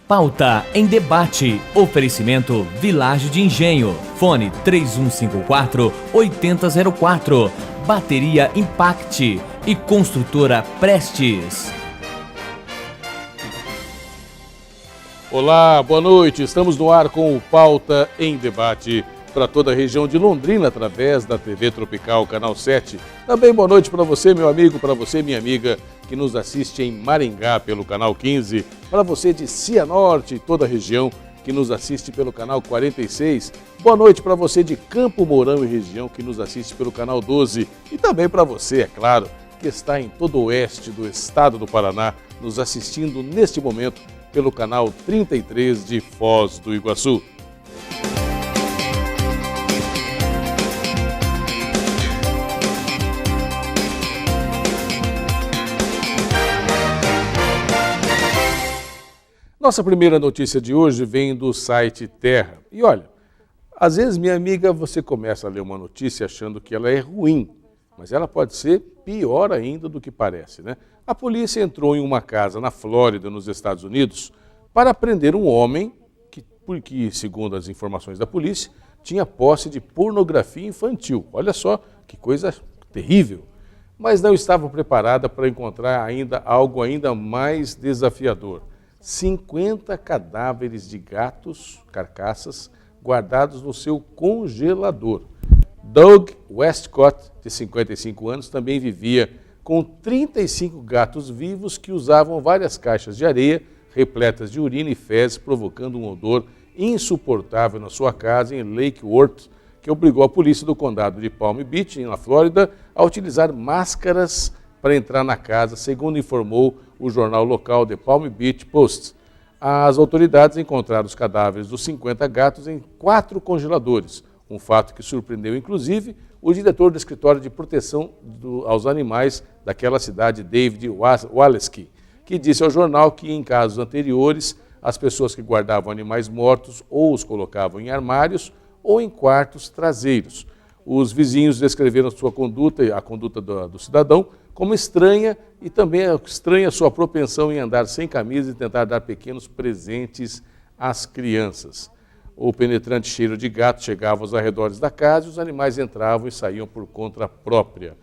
Pauta em debate. Oferecimento Village de Engenho. Fone 3154-8004. Bateria Impact e Construtora Prestes. Olá, boa noite. Estamos no ar com o Pauta em Debate para toda a região de Londrina através da TV Tropical, Canal 7. Também boa noite para você, meu amigo, para você, minha amiga, que nos assiste em Maringá pelo Canal 15, para você de Cianorte e toda a região que nos assiste pelo Canal 46. Boa noite para você de Campo Mourão e região que nos assiste pelo Canal 12 e também para você, é claro, que está em todo o oeste do estado do Paraná, nos assistindo neste momento pelo Canal 33 de Foz do Iguaçu. Nossa primeira notícia de hoje vem do site Terra. E olha, às vezes, minha amiga, você começa a ler uma notícia achando que ela é ruim, mas ela pode ser pior ainda do que parece, né? A polícia entrou em uma casa na Flórida, nos Estados Unidos, para prender um homem porque, segundo as informações da polícia, tinha posse de pornografia infantil. Olha só que coisa terrível. Mas não estava preparada para encontrar algo ainda mais desafiador. 50 cadáveres de gatos, carcaças, guardados no seu congelador. Doug Westcott, de 55 anos, também vivia com 35 gatos vivos que usavam várias caixas de areia repletas de urina e fezes, provocando um odor insuportável na sua casa em Lake Worth, que obrigou a polícia do condado de Palm Beach, na Flórida, a utilizar máscaras para entrar na casa, segundo informou o jornal local The Palm Beach Post. As autoridades encontraram os cadáveres dos 50 gatos em 4 congeladores, um fato que surpreendeu inclusive o diretor do escritório de proteção aos animais daquela cidade, David Waleski, que disse ao jornal que em casos anteriores as pessoas que guardavam animais mortos ou os colocavam em armários ou em quartos traseiros. Os vizinhos descreveram sua conduta e a conduta do cidadão como estranha e também estranha sua propensão em andar sem camisa e tentar dar pequenos presentes às crianças. O penetrante cheiro de gato chegava aos arredores da casa e os animais entravam e saíam por conta própria.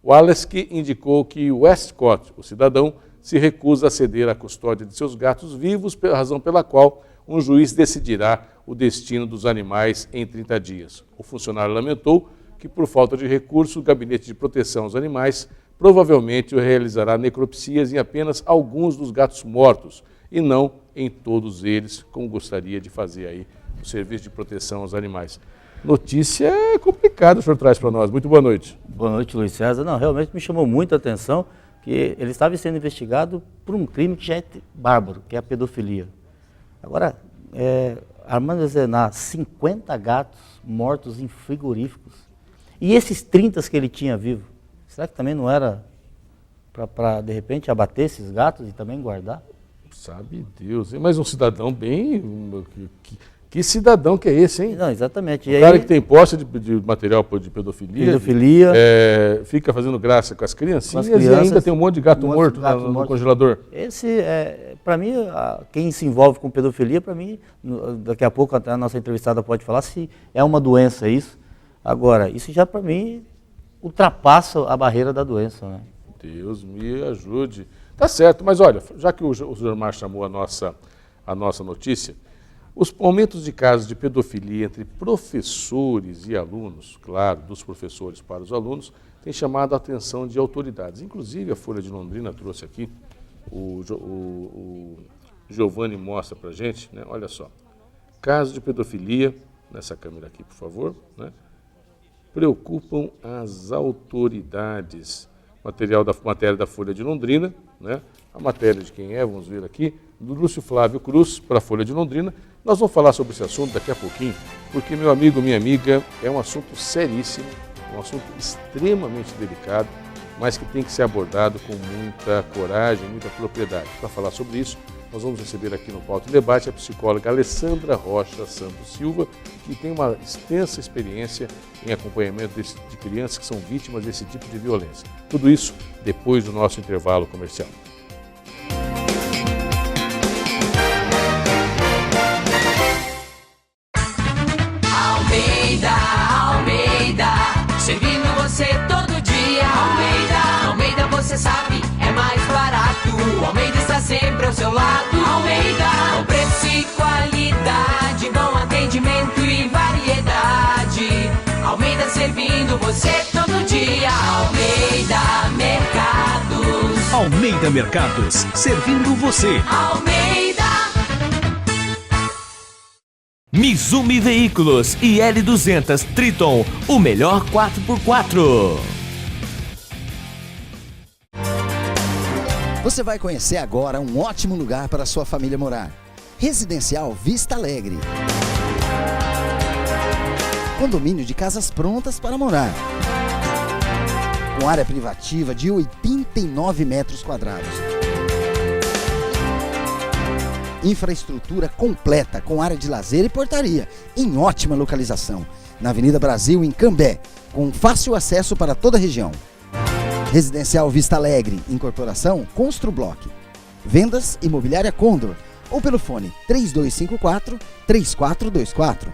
Waleski indicou que Westcott, o cidadão, se recusa a ceder a custódia de seus gatos vivos, razão pela qual um juiz decidirá o destino dos animais em 30 dias. O funcionário lamentou que, por falta de recursos, o Gabinete de Proteção aos Animais provavelmente realizará necropsias em apenas alguns dos gatos mortos e não em todos eles, como gostaria de fazer aí o Serviço de Proteção aos Animais. Notícia complicada o senhor traz para nós. Muito boa noite. Boa noite, Luiz César. Não, realmente me chamou muita atenção que ele estava sendo investigado por um crime que já é bárbaro, que é a pedofilia. Agora, Armando Azenar, 50 gatos mortos em frigoríficos. E esses 30 que ele tinha vivo, será que também não era para de repente, abater esses gatos e também guardar? Sabe Deus, hein? Mas um cidadão bem... Que cidadão que é esse, hein? Não, exatamente. O cara que tem posse de material de pedofilia, fica fazendo graça com as criancinhas e ainda tem um monte de gato morto no congelador. Esse, para mim, quem se envolve com pedofilia, para mim, daqui a pouco a nossa entrevistada pode falar se é uma doença isso. Agora, isso já para mim ultrapassa a barreira da doença, né? Deus me ajude. Tá certo, mas olha, já que o Jormar chamou a nossa notícia, os aumentos de casos de pedofilia entre professores e alunos, claro, dos professores para os alunos, tem chamado a atenção de autoridades. Inclusive, a Folha de Londrina trouxe aqui, o Giovanni mostra para a gente, né? Olha só, casos de pedofilia, nessa câmera aqui, por favor, né? Preocupam as autoridades. Matéria da Folha de Londrina, né? A matéria de quem é, vamos ver aqui, do Lúcio Flávio Cruz, para a Folha de Londrina. Nós vamos falar sobre esse assunto daqui a pouquinho, porque, meu amigo, minha amiga, é um assunto seríssimo, um assunto extremamente delicado, mas que tem que ser abordado com muita coragem, muita propriedade. Para falar sobre isso, nós vamos receber aqui no Pauta em Debate a psicóloga Alessandra Rocha Santos Silva, que tem uma extensa experiência em acompanhamento de crianças que são vítimas desse tipo de violência. Tudo isso depois do nosso intervalo comercial. você todo dia. Almeida Mercados. Almeida Mercados, servindo você. Almeida. Mizumi Veículos e L200 Triton, o melhor 4x4. Você vai conhecer agora um ótimo lugar para a sua família morar. Residencial Vista Alegre. Condomínio de casas prontas para morar. Com área privativa de 89 metros quadrados. Infraestrutura completa com área de lazer e portaria, em ótima localização. Na Avenida Brasil, em Cambé, com fácil acesso para toda a região. Residencial Vista Alegre, incorporação Construblock. Vendas Imobiliária Condor, ou pelo fone 3254-3424.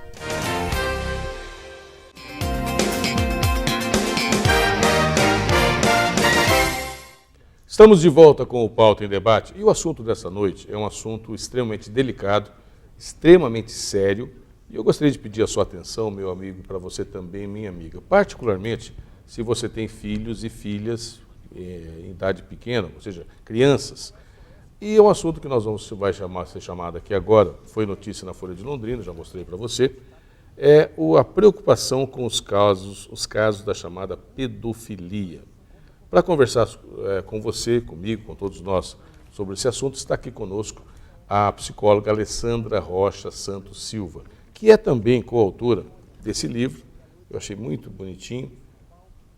Estamos de volta com o Pauta em Debate e o assunto dessa noite é um assunto extremamente delicado, extremamente sério, e eu gostaria de pedir a sua atenção, meu amigo, para você também, minha amiga, particularmente se você tem filhos e filhas em idade pequena, ou seja, crianças. E é um assunto que nós vamos ser chamado aqui agora, foi notícia na Folha de Londrina, já mostrei para você, é a preocupação com os casos da chamada pedofilia. Para conversar com você, comigo, com todos nós sobre esse assunto, está aqui conosco a psicóloga Alessandra Rocha Santos Silva, que é também coautora desse livro, eu achei muito bonitinho,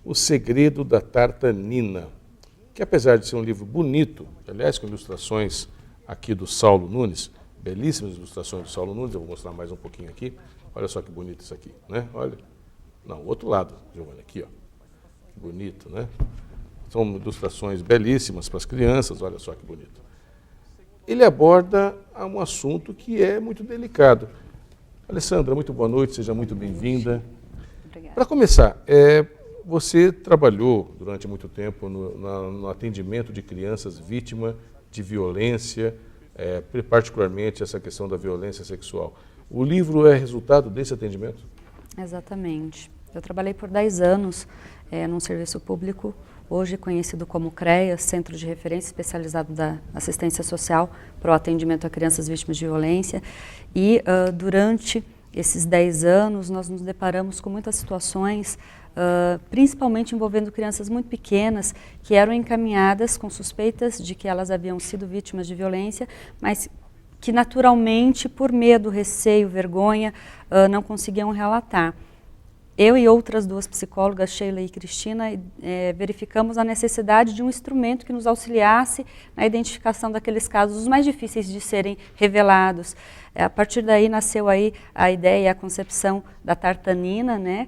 O Segredo da Tartanina, que apesar de ser um livro bonito, aliás, com ilustrações aqui do Saulo Nunes, belíssimas ilustrações do Saulo Nunes, eu vou mostrar mais um pouquinho aqui, olha só que bonito isso aqui, né? Olha, não, o outro lado, Giovanni, aqui, ó, que bonito, né? São ilustrações belíssimas para as crianças, olha só que bonito. Ele aborda um assunto que é muito delicado. Alessandra, muito boa noite, seja muito bem-vinda. Obrigada. Para começar, você trabalhou durante muito tempo no atendimento de crianças vítimas de violência, particularmente essa questão da violência sexual. O livro é resultado desse atendimento? Exatamente. Eu trabalhei por 10 anos num serviço público, hoje conhecido como CREA, Centro de Referência Especializado da Assistência Social para o Atendimento a Crianças Vítimas de Violência. E durante esses 10 anos nós nos deparamos com muitas situações, principalmente envolvendo crianças muito pequenas, que eram encaminhadas com suspeitas de que elas haviam sido vítimas de violência, mas que naturalmente, por medo, receio, vergonha, não conseguiam relatar. Eu e outras duas psicólogas, Sheila e Cristina, verificamos a necessidade de um instrumento que nos auxiliasse na identificação daqueles casos os mais difíceis de serem revelados. A partir daí nasceu aí a ideia e a concepção da Tartanina, né?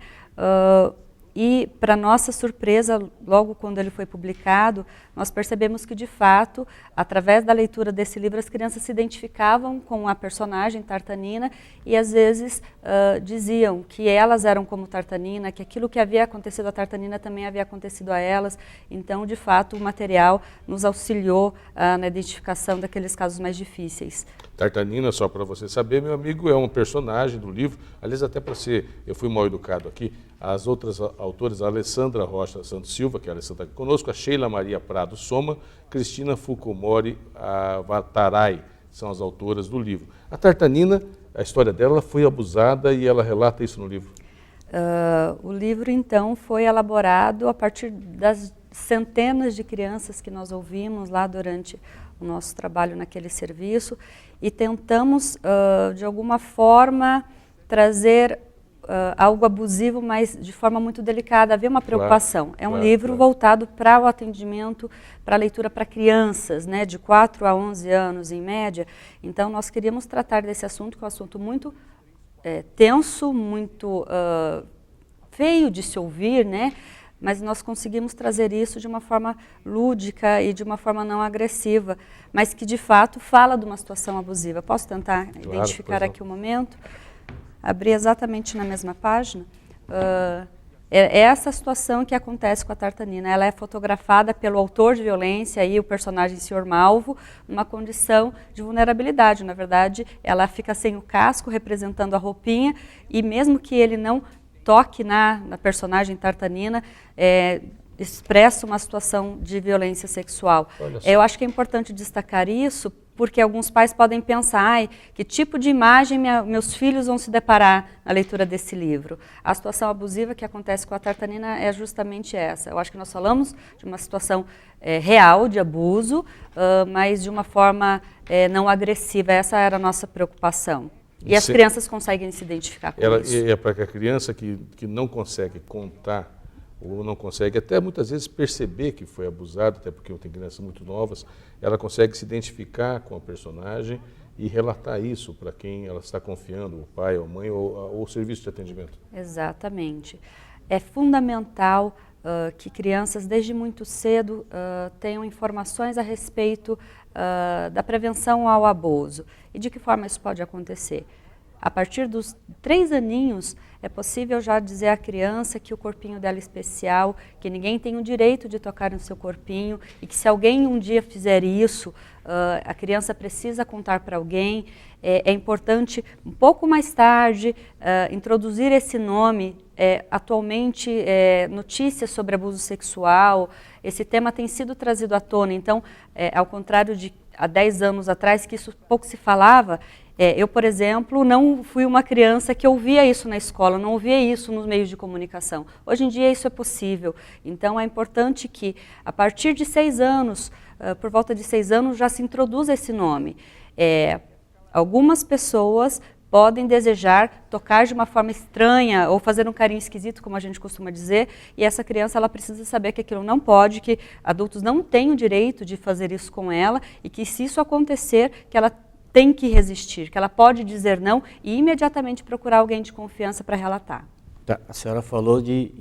E, para nossa surpresa, logo quando ele foi publicado, nós percebemos que, de fato, através da leitura desse livro, as crianças se identificavam com a personagem Tartanina e, às vezes, diziam que elas eram como Tartanina, que aquilo que havia acontecido a Tartanina também havia acontecido a elas. Então, de fato, o material nos auxiliou na identificação daqueles casos mais difíceis. Tartanina, só para você saber, meu amigo, é um personagem do livro. Aliás, até para ser, eu fui mal educado aqui, as outras autoras, a Alessandra Rocha Santos Silva, que é a Alessandra aqui conosco, a Sheila Maria Prado Soma, Cristina Fukumori Vatarai, são as autoras do livro. A Tartanina, a história dela, foi abusada e ela relata isso no livro. O livro, então, foi elaborado a partir das centenas de crianças que nós ouvimos lá durante o nosso trabalho naquele serviço e tentamos, de alguma forma, trazer algo abusivo, mas de forma muito delicada. Havia uma preocupação. É um livro voltado para o atendimento, para a leitura para crianças, né, de 4 a 11 anos em média. Então, nós queríamos tratar desse assunto, que é um assunto muito tenso, muito feio de se ouvir, né? Mas nós conseguimos trazer isso de uma forma lúdica e de uma forma não agressiva, mas que, de fato, fala de uma situação abusiva. Posso tentar identificar aqui o momento? Abri exatamente na mesma página. É essa situação que acontece com a Tartanina. Ela é fotografada pelo autor de violência e o personagem Sr. Malvo, numa condição de vulnerabilidade. Na verdade, ela fica sem o casco, representando a roupinha, e mesmo que ele não toque na personagem Tartanina expressa uma situação de violência sexual. Eu acho que é importante destacar isso, porque alguns pais podem pensar, que tipo de imagem meus filhos vão se deparar na leitura desse livro. A situação abusiva que acontece com a Tartanina é justamente essa. Eu acho que nós falamos de uma situação real de abuso, mas de uma forma não agressiva. Essa era a nossa preocupação. E as crianças conseguem se identificar com isso. É para que a criança que não consegue contar, ou não consegue até muitas vezes perceber que foi abusada, até porque tem crianças muito novas, ela consegue se identificar com a personagem e relatar isso para quem ela está confiando, o pai, a mãe ou o serviço de atendimento. Exatamente. É fundamental que crianças, desde muito cedo, tenham informações a respeito da prevenção ao abuso. E de que forma isso pode acontecer? A partir dos 3 aninhos, é possível já dizer à criança que o corpinho dela é especial, que ninguém tem o direito de tocar no seu corpinho e que se alguém um dia fizer isso, a criança precisa contar para alguém. É importante, um pouco mais tarde, introduzir esse nome. Atualmente, notícias sobre abuso sexual, esse tema tem sido trazido à tona. Então, ao contrário de há 10 anos atrás, que isso pouco se falava, eu, por exemplo, não fui uma criança que ouvia isso na escola, não ouvia isso nos meios de comunicação. Hoje em dia isso é possível. Então é importante que, a partir de 6 anos, por volta de 6 anos, já se introduza esse nome. Algumas pessoas podem desejar tocar de uma forma estranha ou fazer um carinho esquisito, como a gente costuma dizer, e essa criança ela precisa saber que aquilo não pode, que adultos não têm o direito de fazer isso com ela e que, se isso acontecer, que ela tem que resistir, que ela pode dizer não e imediatamente procurar alguém de confiança para relatar. Tá, a senhora falou de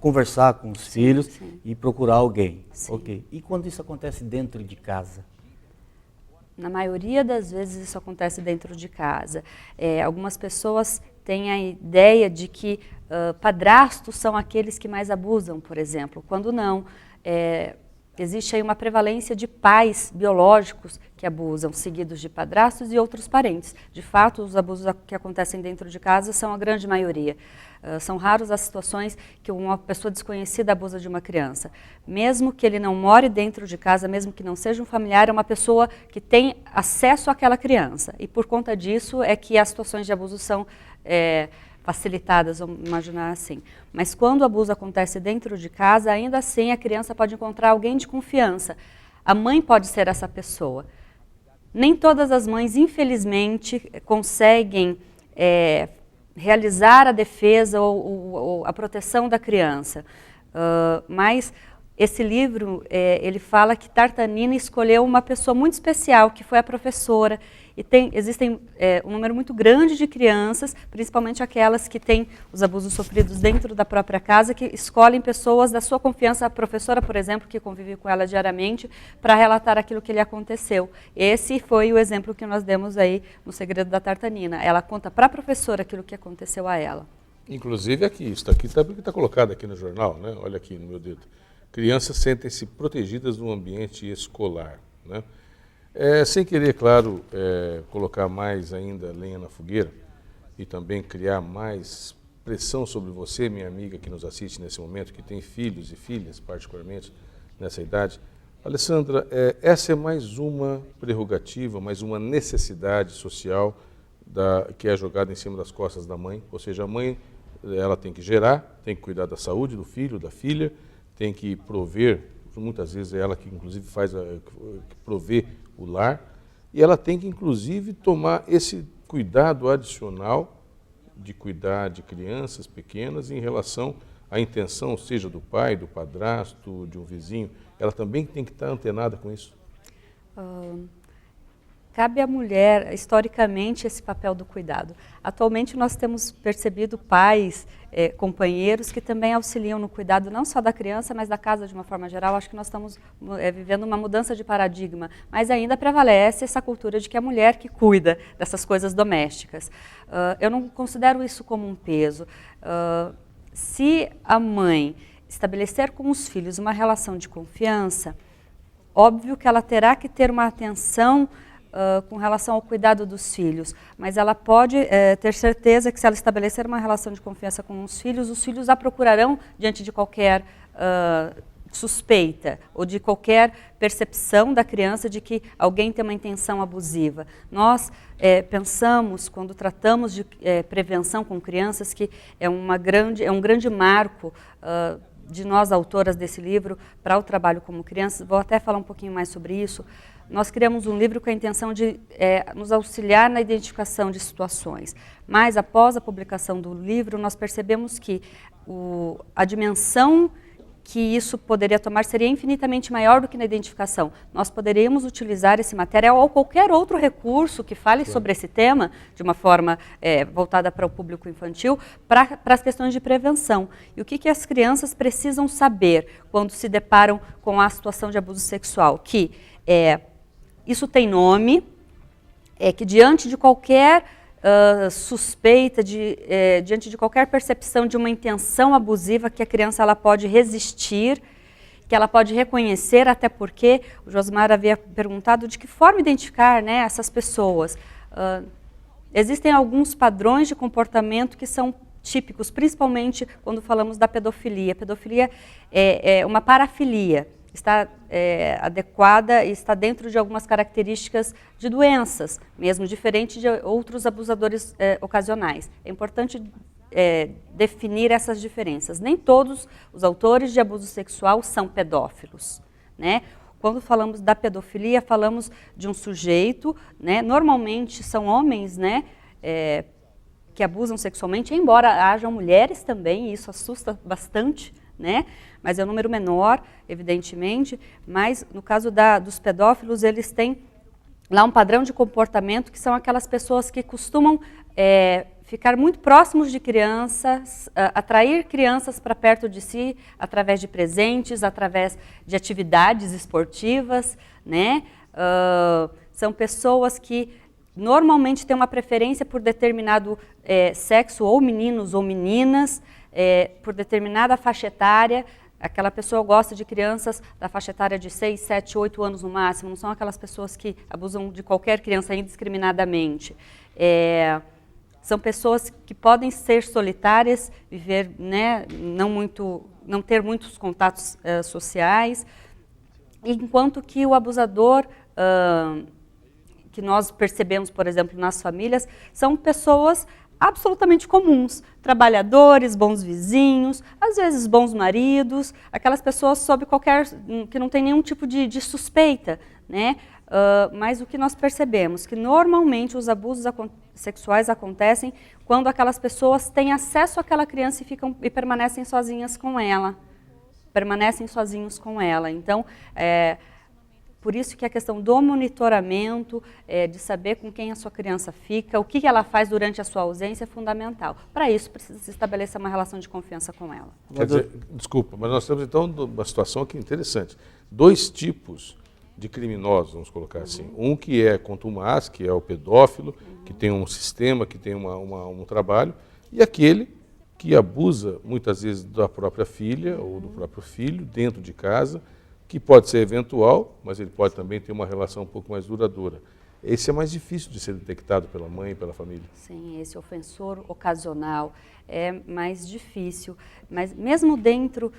conversar com os filhos e procurar alguém. Sim. Ok. E quando isso acontece dentro de casa? Na maioria das vezes isso acontece dentro de casa. Algumas pessoas têm a ideia de que padrastos são aqueles que mais abusam, por exemplo, quando não. Existe aí uma prevalência de pais biológicos que abusam, seguidos de padrastos e outros parentes. De fato, os abusos que acontecem dentro de casa são a grande maioria. São raros as situações que uma pessoa desconhecida abusa de uma criança. Mesmo que ele não more dentro de casa, mesmo que não seja um familiar, é uma pessoa que tem acesso àquela criança. E por conta disso é que as situações de abuso são facilitadas, vamos imaginar assim. Mas quando o abuso acontece dentro de casa, ainda assim a criança pode encontrar alguém de confiança. A mãe pode ser essa pessoa. Nem todas as mães, infelizmente, conseguem realizar a defesa ou a proteção da criança. Mas esse livro, ele fala que Tartanina escolheu uma pessoa muito especial, que foi a professora. E existem um número muito grande de crianças, principalmente aquelas que têm os abusos sofridos dentro da própria casa, que escolhem pessoas da sua confiança, a professora, por exemplo, que convive com ela diariamente, para relatar aquilo que lhe aconteceu. Esse foi o exemplo que nós demos aí no Segredo da Tartanina. Ela conta para a professora aquilo que aconteceu a ela. Inclusive aqui, isso aqui está colocado aqui no jornal, né? Olha aqui no meu dedo. Crianças sentem-se protegidas no ambiente escolar, né? Sem querer, claro, colocar mais ainda lenha na fogueira e também criar mais pressão sobre você, minha amiga que nos assiste nesse momento, que tem filhos e filhas, particularmente nessa idade. Alessandra, essa é mais uma prerrogativa, mais uma necessidade social que é jogada em cima das costas da mãe. Ou seja, a mãe ela tem que gerar, tem que cuidar da saúde do filho, da filha, tem que prover, muitas vezes é ela que inclusive que provê o lar, e ela tem que inclusive tomar esse cuidado adicional de cuidar de crianças pequenas em relação à intenção, seja do pai, do padrasto, de um vizinho. Ela também tem que estar antenada com isso? Cabe à mulher, historicamente, esse papel do cuidado. Atualmente, nós temos percebido pais, companheiros, que também auxiliam no cuidado, não só da criança, mas da casa de uma forma geral. Acho que nós estamos vivendo uma mudança de paradigma, mas ainda prevalece essa cultura de que é a mulher que cuida dessas coisas domésticas. Eu não considero isso como um peso. Se a mãe estabelecer com os filhos uma relação de confiança, óbvio que ela terá que ter uma atenção com relação ao cuidado dos filhos, mas ela pode ter certeza que se ela estabelecer uma relação de confiança com os filhos a procurarão diante de qualquer suspeita ou de qualquer percepção da criança de que alguém tem uma intenção abusiva. Nós pensamos, quando tratamos de prevenção com crianças, que é um grande marco de nós, autoras desse livro, para o trabalho como crianças. Vou até falar um pouquinho mais sobre isso. Nós criamos um livro com a intenção de nos auxiliar na identificação de situações, mas após a publicação do livro, nós percebemos que a dimensão que isso poderia tomar seria infinitamente maior do que na identificação. Nós poderíamos utilizar esse material ou qualquer outro recurso que fale sobre esse tema, de uma forma voltada para o público infantil, para as questões de prevenção. E o que as crianças precisam saber quando se deparam com a situação de abuso sexual? Que isso tem nome, que diante de qualquer suspeita, diante de qualquer percepção de uma intenção abusiva, que a criança ela pode resistir, que ela pode reconhecer, até porque o Josmar havia perguntado de que forma identificar, né, essas pessoas. Existem alguns padrões de comportamento que são típicos, principalmente quando falamos da pedofilia. A pedofilia é uma parafilia, está adequada e está dentro de algumas características de doenças, mesmo diferente de outros abusadores ocasionais. É importante definir essas diferenças. Nem todos os autores de abuso sexual são pedófilos, né? Quando falamos da pedofilia, falamos de um sujeito, né? Normalmente são homens, né? Que abusam sexualmente, embora hajam mulheres também, e isso assusta bastante, né? Mas é um número menor, evidentemente, mas no caso dos pedófilos, eles têm lá um padrão de comportamento, que são aquelas pessoas que costumam ficar muito próximos de crianças, atrair crianças para perto de si, através de presentes, através de atividades esportivas, né? São pessoas que normalmente têm uma preferência por determinado sexo, ou meninos ou meninas, por determinada faixa etária. Aquela pessoa gosta de crianças da faixa etária de 6, 7, 8 anos no máximo, não são aquelas pessoas que abusam de qualquer criança indiscriminadamente. São pessoas que podem ser solitárias, viver, né, não ter muitos contatos sociais, enquanto que o abusador, que nós percebemos, por exemplo, nas famílias, são pessoas absolutamente comuns, trabalhadores, bons vizinhos, às vezes bons maridos, aquelas pessoas que não tem nenhum tipo de suspeita, né? Mas o que nós percebemos, que normalmente os abusos sexuais acontecem quando aquelas pessoas têm acesso àquela criança e permanecem sozinhas com ela, permanecem sozinhos com ela. Então, por isso que a questão do monitoramento, de saber com quem a sua criança fica, o que ela faz durante a sua ausência é fundamental. Para isso, precisa se estabelecer uma relação de confiança com ela. Quer dizer, desculpa, mas nós temos então uma situação aqui interessante. 2 tipos de criminosos, vamos colocar assim. Um que é contumaz, que é o pedófilo, que tem um sistema, que tem um trabalho, e aquele que abusa muitas vezes da própria filha ou do próprio filho dentro de casa, que pode ser eventual, mas ele pode também ter uma relação um pouco mais duradoura. Esse é mais difícil de ser detectado pela mãe e pela família. Sim, esse ofensor ocasional é mais difícil, mas mesmo dentro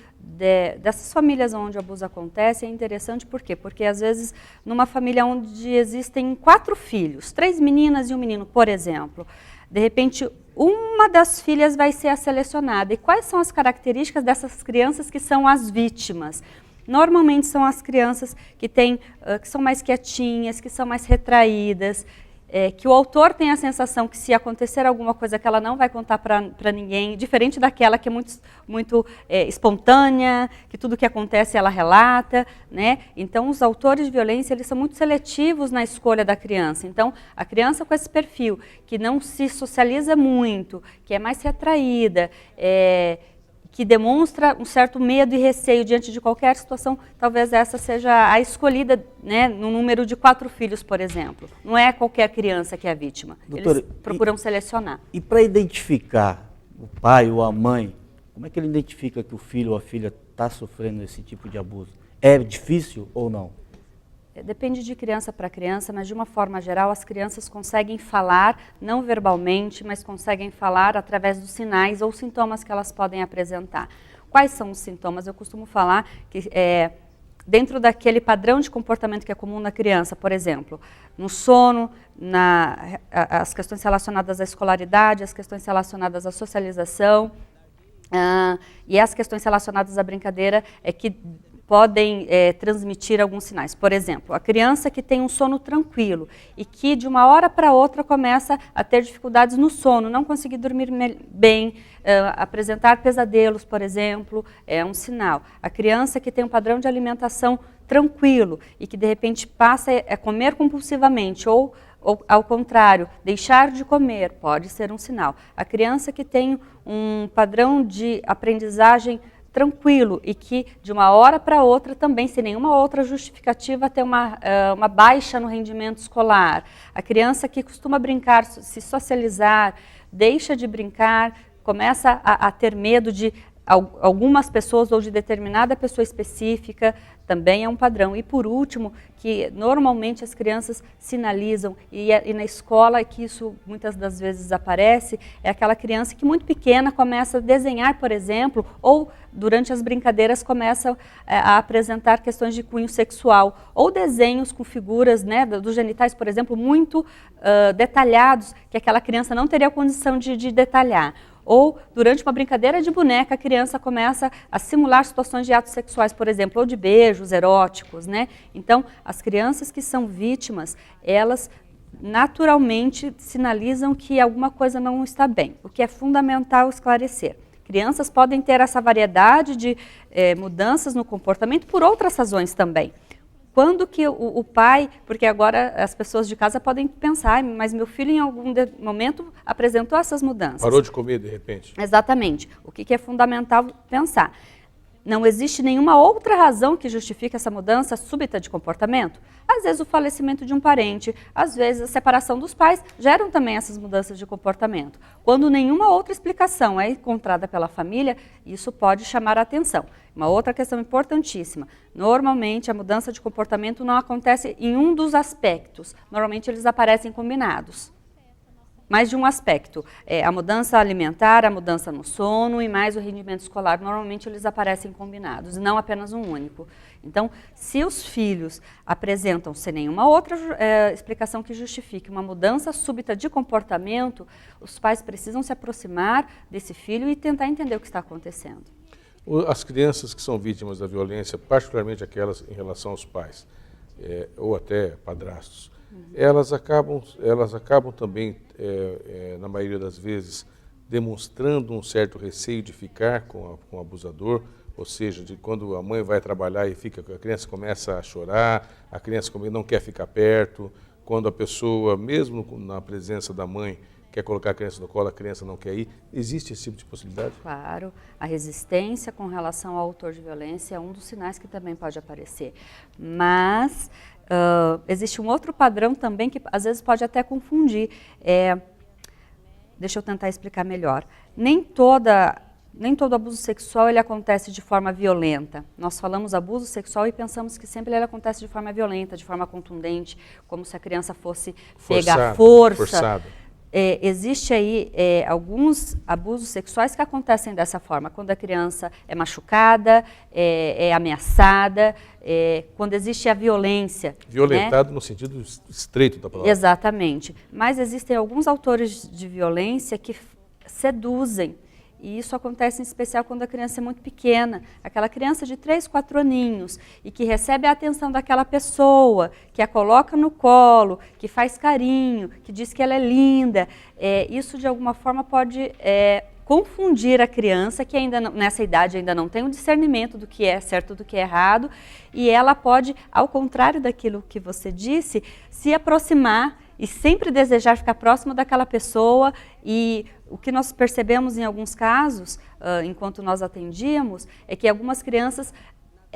dessas famílias onde o abuso acontece, é interessante por quê? Porque às vezes numa família onde existem 4 filhos, 3 meninas e um menino, por exemplo, de repente uma das filhas vai ser a selecionada. E quais são as características dessas crianças que são as vítimas? Normalmente são as crianças que são mais quietinhas, que são mais retraídas, que o autor tem a sensação que se acontecer alguma coisa que ela não vai contar para ninguém, diferente daquela que é muito espontânea, que tudo que acontece ela relata, né? Então os autores de violência eles são muito seletivos na escolha da criança. Então a criança com esse perfil, que não se socializa muito, que é mais retraída, que demonstra um certo medo e receio diante de qualquer situação, talvez essa seja a escolhida, né, no número de 4 filhos, por exemplo. Não é qualquer criança que é a vítima. Doutora, eles procuram selecionar. E para identificar o pai ou a mãe, como é que ele identifica que o filho ou a filha está sofrendo esse tipo de abuso? É difícil ou não? Depende de criança para criança, mas de uma forma geral as crianças conseguem falar, não verbalmente, mas conseguem falar através dos sinais ou sintomas que elas podem apresentar. Quais são os sintomas? Eu costumo falar que dentro daquele padrão de comportamento que é comum na criança, por exemplo, no sono, as questões relacionadas à escolaridade, as questões relacionadas à socialização e as questões relacionadas à brincadeira que podem transmitir alguns sinais. Por exemplo, a criança que tem um sono tranquilo e que de uma hora para outra começa a ter dificuldades no sono, não conseguir dormir bem, apresentar pesadelos, por exemplo, é um sinal. A criança que tem um padrão de alimentação tranquilo e que de repente passa a comer compulsivamente ou ao contrário, deixar de comer pode ser um sinal. A criança que tem um padrão de aprendizagem tranquilo e que de uma hora para outra também, sem nenhuma outra justificativa, tem uma baixa no rendimento escolar. A criança que costuma brincar, se socializar, deixa de brincar, começa a ter medo de algumas pessoas ou de determinada pessoa específica, também é um padrão. E por último, que normalmente as crianças sinalizam, e na escola que isso muitas das vezes aparece, é aquela criança que muito pequena começa a desenhar, por exemplo, ou durante as brincadeiras começa a apresentar questões de cunho sexual, ou desenhos com figuras, né, dos genitais, por exemplo, muito detalhados, que aquela criança não teria condição de detalhar. Ou, durante uma brincadeira de boneca, a criança começa a simular situações de atos sexuais, por exemplo, ou de beijos eróticos, né? Então, as crianças que são vítimas, elas naturalmente sinalizam que alguma coisa não está bem, o que é fundamental esclarecer. Crianças podem ter essa variedade de mudanças no comportamento por outras razões também. Quando que o pai, porque agora as pessoas de casa podem pensar, mas meu filho em algum momento apresentou essas mudanças. Parou de comer de repente. Exatamente. O que é fundamental pensar? Não existe nenhuma outra razão que justifique essa mudança súbita de comportamento? Às vezes o falecimento de um parente, às vezes a separação dos pais geram também essas mudanças de comportamento. Quando nenhuma outra explicação é encontrada pela família, isso pode chamar a atenção. Uma outra questão importantíssima, normalmente a mudança de comportamento não acontece em um dos aspectos, normalmente eles aparecem combinados. Mais de um aspecto, a mudança alimentar, a mudança no sono e mais o rendimento escolar, normalmente eles aparecem combinados, e não apenas um único. Então, se os filhos apresentam sem nenhuma outra explicação que justifique uma mudança súbita de comportamento, os pais precisam se aproximar desse filho e tentar entender o que está acontecendo. As crianças que são vítimas da violência, particularmente aquelas em relação aos pais, ou até padrastos, elas acabam também, na maioria das vezes, demonstrando um certo receio de ficar com o abusador, ou seja, de quando a mãe vai trabalhar e a criança começa a chorar, a criança não quer ficar perto, quando a pessoa, mesmo na presença da mãe, quer colocar a criança no colo, a criança não quer ir. Existe esse tipo de possibilidade? Claro, a resistência com relação ao autor de violência é um dos sinais que também pode aparecer. Mas existe um outro padrão também que às vezes pode até confundir. Deixa eu tentar explicar melhor. Nem todo abuso sexual ele acontece de forma violenta. Nós falamos abuso sexual e pensamos que sempre ele acontece de forma violenta, de forma contundente, como se a criança fosse pegar força. Forçado. Existe aí alguns abusos sexuais que acontecem dessa forma, quando a criança é machucada, é ameaçada, quando existe a violência. Violentado, né? No sentido estreito da palavra. Exatamente. Mas existem alguns autores de violência que seduzem. E isso acontece em especial quando a criança é muito pequena, aquela criança de 3, 4 aninhos, e que recebe a atenção daquela pessoa, que a coloca no colo, que faz carinho, que diz que ela é linda. Isso de alguma forma pode confundir a criança, que ainda nessa idade ainda não tem um discernimento do que é certo do que é errado, e ela pode, ao contrário daquilo que você disse, se aproximar e sempre desejar ficar próximo daquela pessoa. E o que nós percebemos em alguns casos, enquanto nós atendíamos, é que algumas crianças,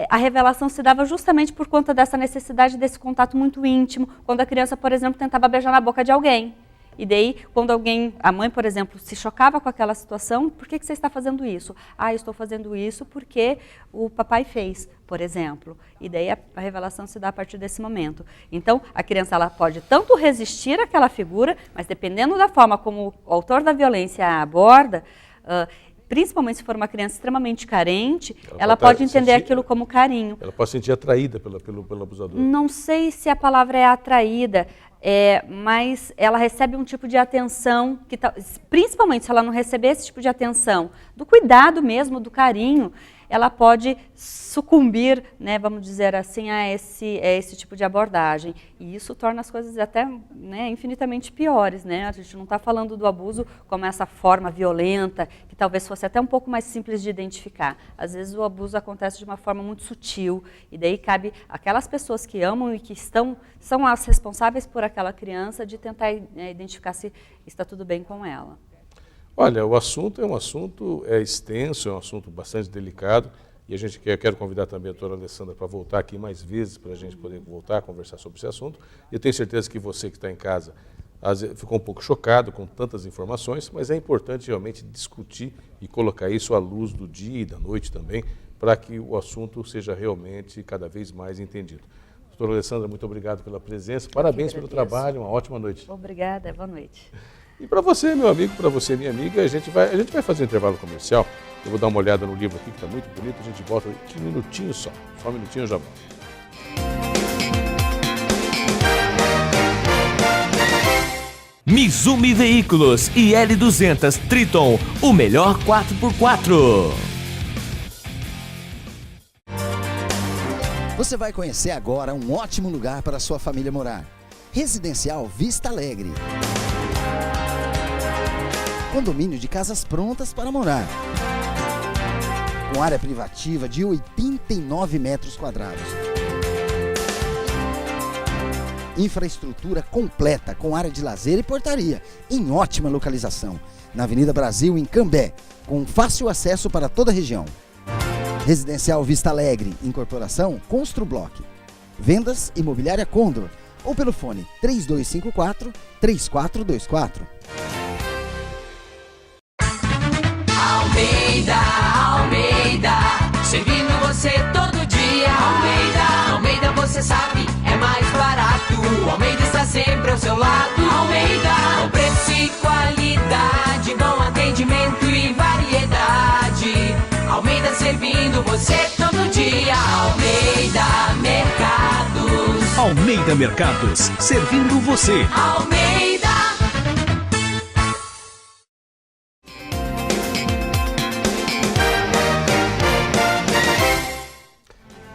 a revelação se dava justamente por conta dessa necessidade desse contato muito íntimo, quando a criança, por exemplo, tentava beijar na boca de alguém. E daí, quando a mãe, por exemplo, se chocava com aquela situação, por que você está fazendo isso? Ah, eu estou fazendo isso porque o papai fez, por exemplo. E daí a revelação se dá a partir desse momento. Então, a criança ela pode tanto resistir àquela figura, mas dependendo da forma como o autor da violência a aborda, principalmente se for uma criança extremamente carente, ela pode entender aquilo como carinho. Ela pode se sentir atraída pelo abusador. Não sei se a palavra é atraída, mas ela recebe um tipo de atenção, principalmente se ela não receber esse tipo de atenção, do cuidado mesmo, do carinho, ela pode sucumbir, né, vamos dizer assim, a esse tipo de abordagem. E isso torna as coisas até, né, infinitamente piores. Né? A gente não está falando do abuso como essa forma violenta, que talvez fosse até um pouco mais simples de identificar. Às vezes o abuso acontece de uma forma muito sutil, e daí cabe aquelas pessoas que amam e que são as responsáveis por aquela criança de tentar identificar se está tudo bem com ela. Olha, o assunto é um assunto extenso, é um assunto bastante delicado, e eu quero convidar também a doutora Alessandra para voltar aqui mais vezes, para a gente poder voltar a conversar sobre esse assunto. E eu tenho certeza que você que está em casa ficou um pouco chocado com tantas informações, mas é importante realmente discutir e colocar isso à luz do dia e da noite também, para que o assunto seja realmente cada vez mais entendido. Doutora Alessandra, muito obrigado pela presença, parabéns pelo trabalho, uma ótima noite. Obrigada, boa noite. E para você, meu amigo, para você, minha amiga, a gente vai fazer um intervalo comercial. Eu vou dar uma olhada no livro aqui, que está muito bonito. A gente volta um minutinho só um minutinho eu já volto. Mizumi Veículos e L200 Triton, o melhor 4x4. Você vai conhecer agora um ótimo lugar para a sua família morar. Residencial Vista Alegre. Condomínio de casas prontas para morar. Com área privativa de 89 metros quadrados. Infraestrutura completa com área de lazer e portaria, em ótima localização. Na Avenida Brasil, em Cambé, com fácil acesso para toda a região. Residencial Vista Alegre, incorporação Construblock. Vendas Imobiliária Condor, ou pelo fone 3254-3424. Almeida, servindo você todo dia. Almeida, você sabe, é mais barato. Almeida está sempre ao seu lado. Almeida, com preço e qualidade, bom atendimento e variedade. Almeida servindo você todo dia. Almeida Mercados. Almeida Mercados, servindo você. Almeida.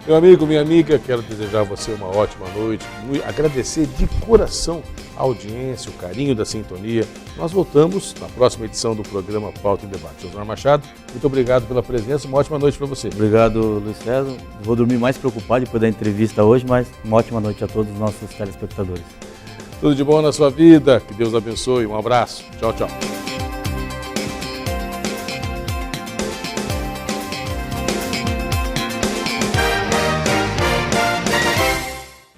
Meu amigo, minha amiga, quero desejar a você uma ótima noite, agradecer de coração a audiência, o carinho da sintonia. Nós voltamos na próxima edição do programa Pauta em Debate. Osmar Machado, muito obrigado pela presença, uma ótima noite para você. Obrigado, Luiz César. Vou dormir mais preocupado depois da entrevista hoje, mas uma ótima noite a todos os nossos telespectadores. Tudo de bom na sua vida, que Deus abençoe, um abraço, tchau, tchau.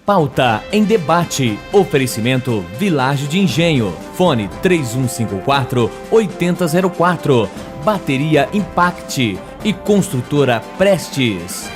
Pauta em Debate. Oferecimento Vilagem de Engenho. Fone 3154-8004. Bateria Impact e Construtora Prestes.